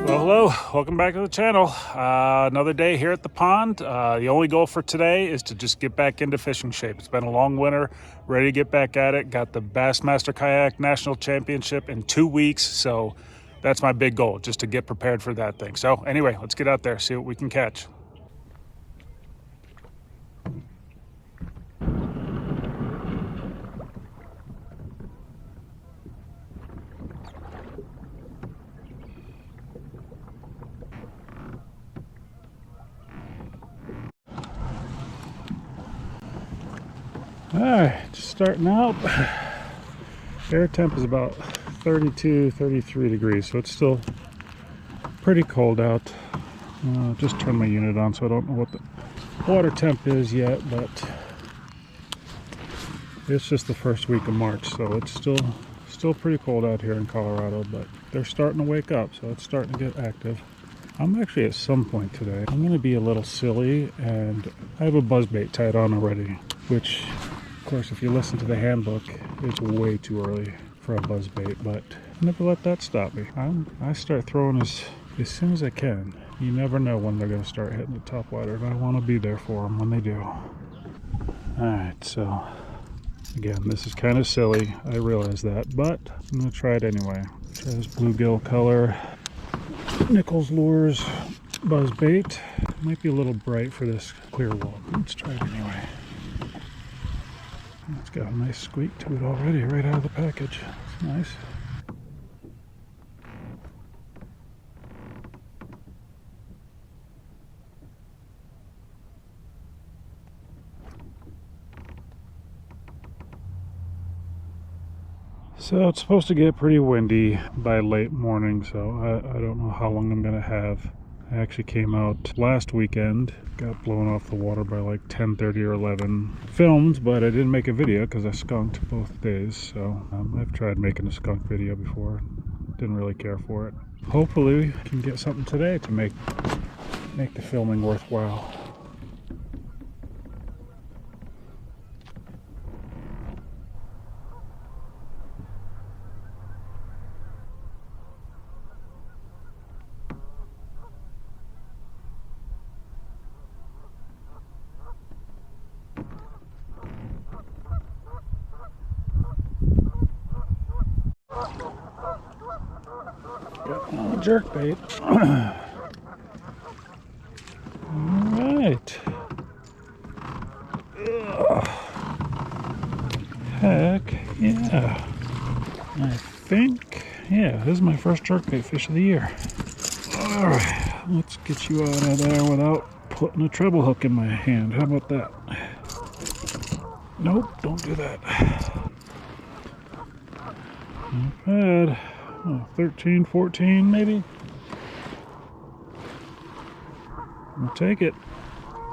Hello, welcome back to the channel. Another day here at the pond. The only goal for today is to just get back into fishing shape. It's been a long winter, ready to get back at it. Got the Bassmaster Kayak National Championship in 2 weeks, so that's my big goal, just to get prepared for that thing. So anyway, let's get out there, see what we can catch. All right, just starting out. Air temp is about 32, 33 degrees, so it's still pretty cold out. Just turned my unit on, so I don't know what the water temp is yet, but it's just the first week of March, so it's still pretty cold out here in Colorado, but they're starting to wake up, so it's starting to get active. I'm actually at some point today, I'm going to be a little silly, and I have a buzzbait tied on already, which, of course, if you listen to the handbook, it's way too early for a buzzbait, but I never let that stop me. I start throwing as soon as I can. You never know when they're going to start hitting the top water, and I want to be there for them when they do. Alright, so again, this is kind of silly, I realize that, but I'm going to try it anyway. Try this bluegill color Nichols Lures buzzbait. Might be a little bright for this clear water. Let's try it anyway. It's got a nice squeak to it already, right out of the package. It's nice. So it's supposed to get pretty windy by late morning, so I don't know how long I'm going to have. I actually came out last weekend, got blown off the water by like 10:30 or 11. Filmed, but I didn't make a video because I skunked both days. So I've tried making a skunk video before, didn't really care for it. Hopefully we can get something today to make the filming worthwhile. Jerk bait. Alright. Heck yeah. I think, yeah, this is my first jerkbait fish of the year. Alright, let's get you out of there without putting a treble hook in my hand. How about that? Nope, don't do that. Not bad. 13, 14 maybe? We'll take it.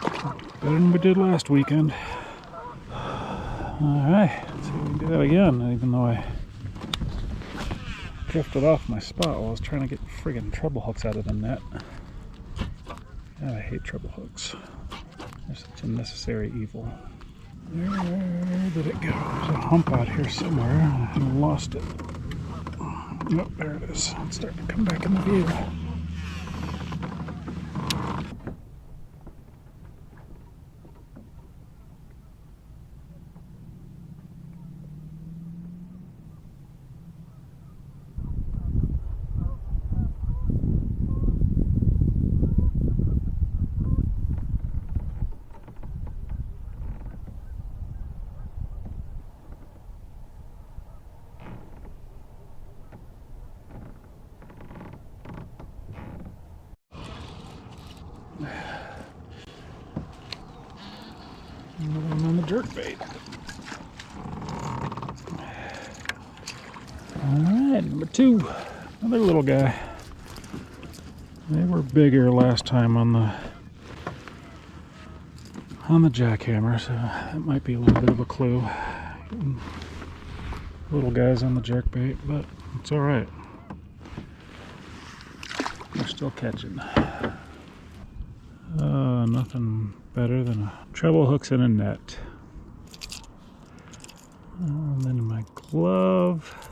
Better than we did last weekend. Alright, let's see if we can do that again, even though I drifted off my spot while I was trying to get friggin' treble hooks out of the net. God, I hate treble hooks. They're such a necessary evil. Where did it go? There's a hump out here somewhere. I lost it. Oh, there it is. It's starting to come back in the view. Another one on the jerkbait. Alright, number 2. Another little guy. They were bigger last time on the jackhammer, so that might be a little bit of a clue. Little guys on the jerkbait, but it's alright. We're still catching. Nothing better than a treble hooks in a net. And then my glove.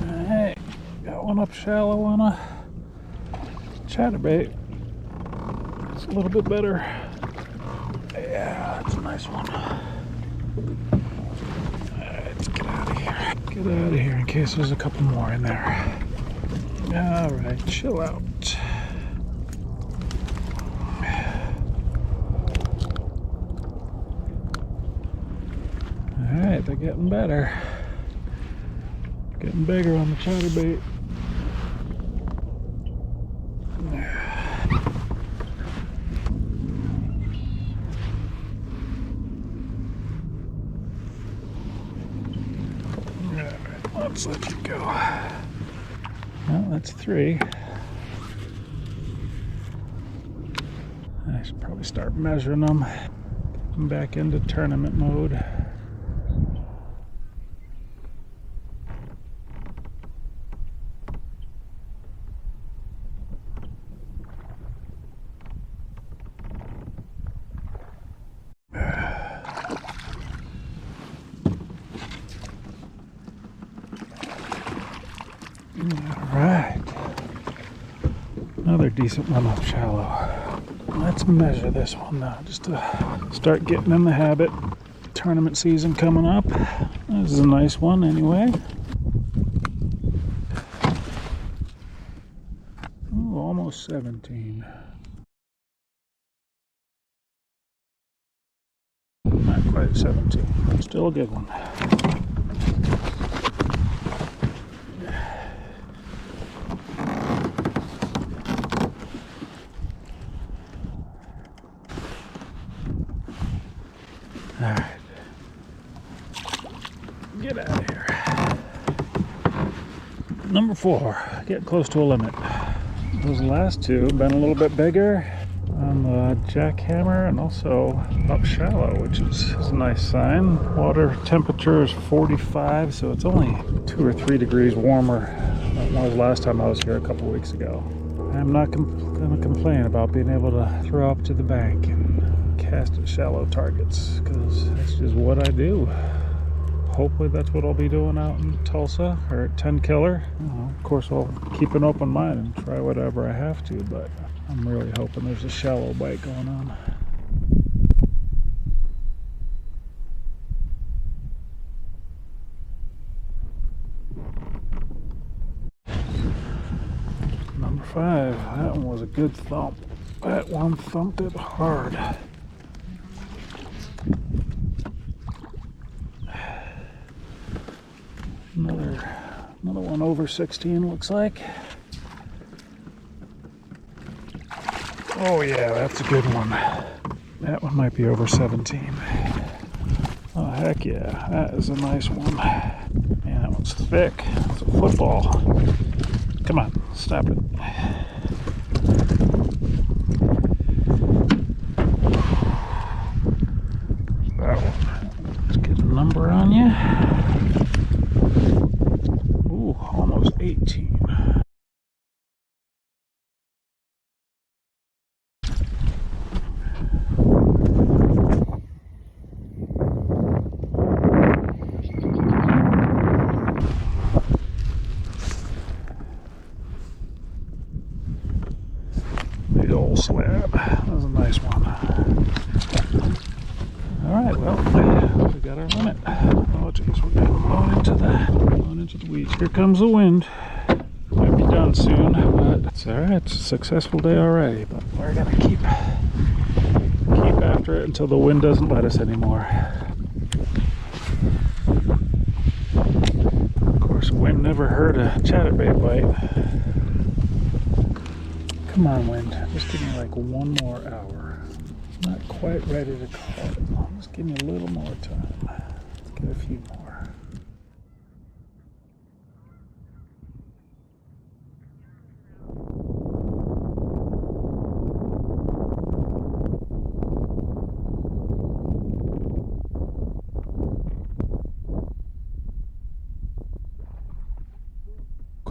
Alright, got one up shallow on a chatterbait. It's a little bit better. Yeah, that's a nice one. Alright, let's get out of here. Get out of here in case there's a couple more in there. Alright, chill out. Alright, they're getting better. Getting bigger on the chatterbait. Alright, let's let you go. Well, that's 3. I should probably start measuring them. Get them back into tournament mode. Alright, another decent one up shallow. Let's measure this one now, just to start getting in the habit. Tournament season coming up. This is a nice one anyway. Ooh, almost 17. Not quite 17, but still a good one. Alright. Get out of here. Number 4. Getting close to a limit. Those last two have been a little bit bigger on the jackhammer and also up shallow, which is a nice sign. Water temperature is 45, so it's only 2 or 3 degrees warmer than it was last time I was here a couple weeks ago. I'm not going to complain about being able to throw up to the bank and cast at shallow targets, because that's just what I do. Hopefully that's what I'll be doing out in Tulsa or at 10 Killer. You know, of course I'll keep an open mind and try whatever I have to, but I'm really hoping there's a shallow bite going on. Number 5, that one was a good thump. That one thumped it hard. Another one over 16 looks like. Oh yeah, that's a good one. That one might be over 17. Oh heck yeah, that is a nice one. Man, that one's thick. It's a football. Come on, stop it. That one. Let's get a number on you. Ooh, almost 18. Big old slab. That was a nice one. Alright, well, we got our limit. Oh geez, we're going into the weeds. Here comes the wind. Might be done soon, but it's alright. It's a successful day already, but we're gonna keep after it until the wind doesn't let us anymore. Of course, wind never hurt a chatterbait bite. Come on, wind. Just give me like one more hour. Not quite ready to call it. Just give me a little more time. Let's get a few more.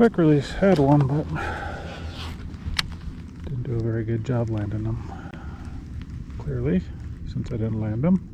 quick release had one, but didn't do a very good job landing them. Clearly, since I didn't land them.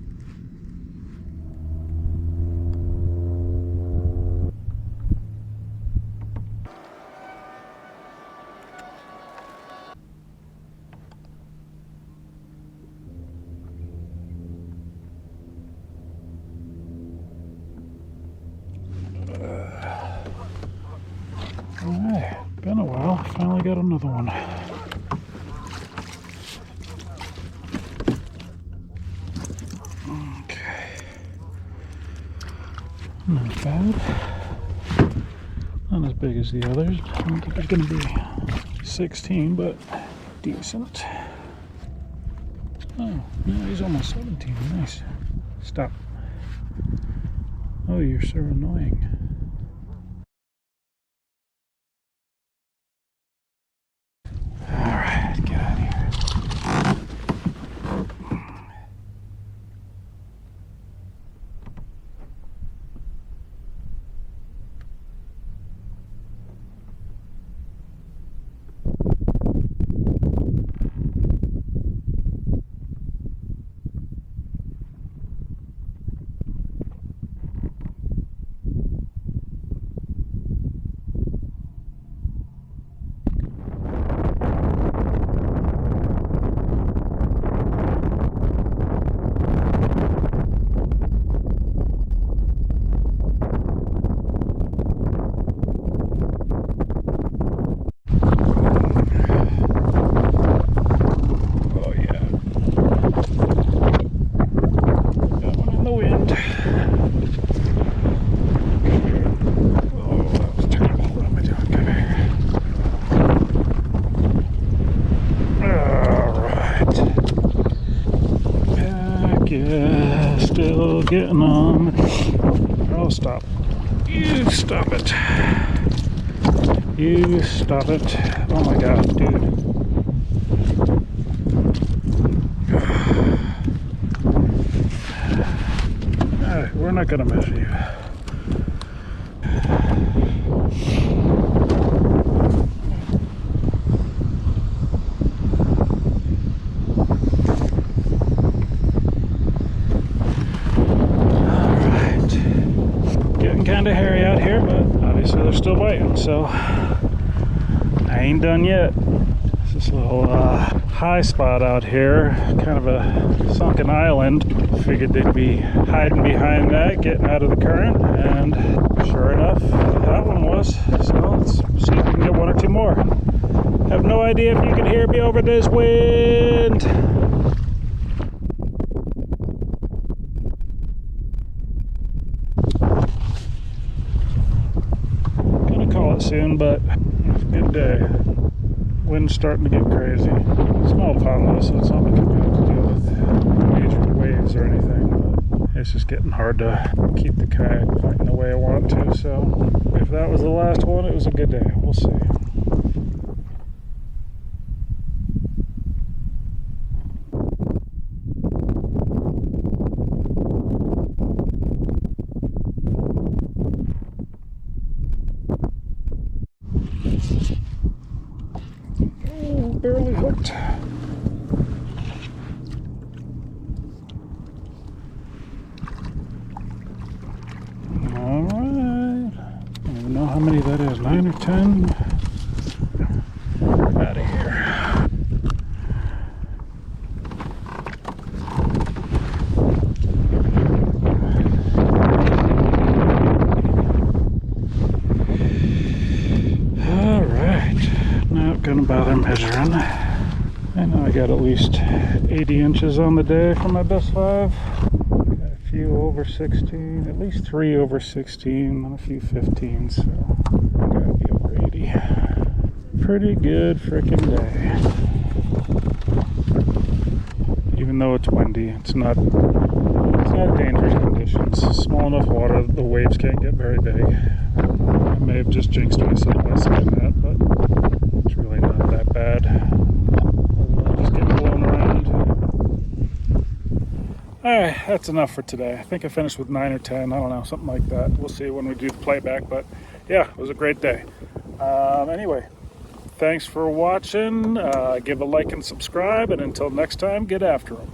Alright, been a while. Finally got another one. Okay. Not bad. Not as big as the others. I don't think it's going to be 16, but decent. Oh, no, he's almost 17. Nice. Stop. Oh, you're so annoying. Alright, get out of here. Still getting on. Oh, stop. You stop it. You stop it. Oh my god, dude. Alright, we're not gonna measure you. Kind of hairy out here, but obviously they're still biting, so I ain't done yet. It's this little high spot out here, kind of a sunken island. Figured they'd be hiding behind that, getting out of the current, and sure enough, that one was. So let's see if we can get one or two more. Have no idea if you can hear me over this wind. Soon, but it's a good day. Wind's starting to get crazy. Small pond though, so it's not like I'm going to have to deal with major waves or anything, but it's just getting hard to keep the kayak pointing the way I want to, so if that was the last one, it was a good day. We'll see. Barely hooked. Alright. I don't even know how many that is. 9 or 10. Out of here. Not gonna bother measuring. I know I got at least 80 inches on the day for my best 5. Got a few over 16, at least 3 over 16, and a few 15s, so I gotta be over 80. Pretty good freaking day. Even though it's windy, it's not dangerous conditions. Small enough water, the waves can't get very big. I may have just jinxed myself by saying that, but it's really not that bad. I'll just get blown around. Alright, that's enough for today. I think I finished with 9 or 10. I don't know, something like that. We'll see when we do the playback, but yeah, it was a great day. Anyway, thanks for watching. Give a like and subscribe, and until next time, get after them.